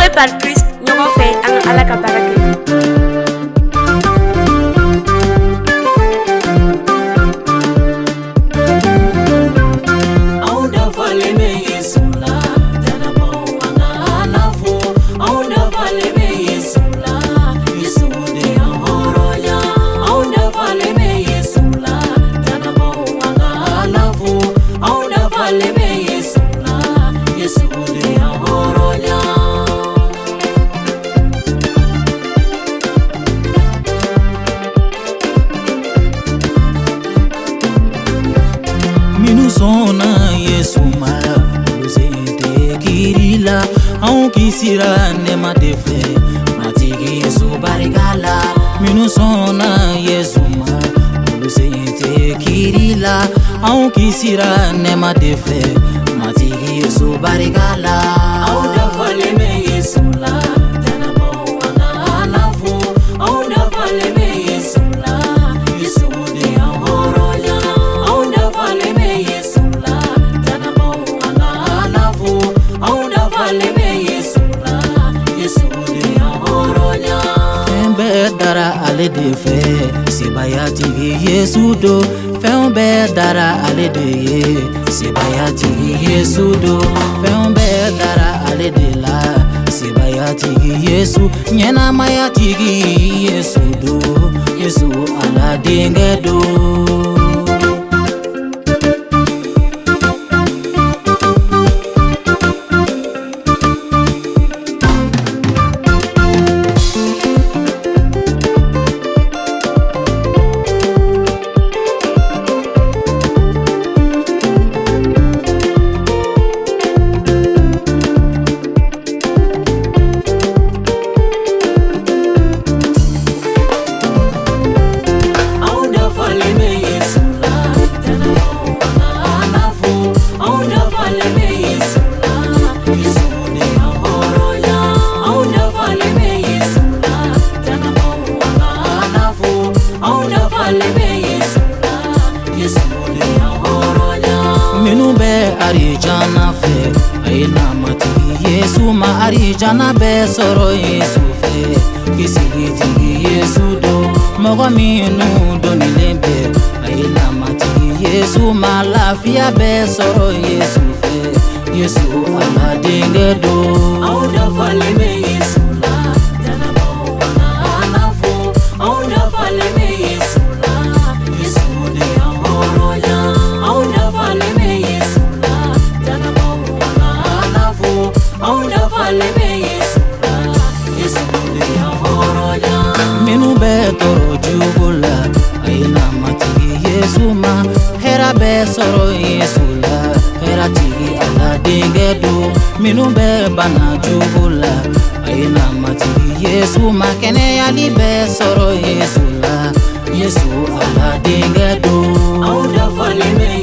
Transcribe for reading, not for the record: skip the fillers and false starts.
Loué par Christ, nous fait un à la cabarake. Sona Yesu mala Luzente kirila Aun kisira ne matefe Matigi Yesu barikala Minu sona Yesu mala Luzente kirila Aun kisira ne matefe Matigi Yesu barikala Aun da fale me Yesu la Tana mo anga alafu Aun da fale me Yesu la Yesu de ahoroya Aun da fale me dara ale de fe sebayati Yesu do fembe dara ale de ye sebayati Yesu do fembe dara ale de la sebayati Yesu nyena mayati Yesu do Yesu ala dinge do Minu be arijana fe aina mati Yesu ma arijana be soro Yesu fe kisigi Yesu do mogo minu doni lembe aina mati Yesu ma lafia be soro Yesu fe Yesu ala dinge do Aunda fale me Yesu la tana mo wana alafu Aunda fale me Yesu la Yesu de ahoroya Aunda fale me Yesu la tana mo wana alafu Aunda fale me Yesu la Yesu de ahoroya Minu be toro jubula aina mati Yesu ma hera be soro Yesu la hera tigi ala dinge do Minu be bana jubula aina mati Yesu ma kene ali be soro Yesu la Yesu ala dinge do Aunda fale me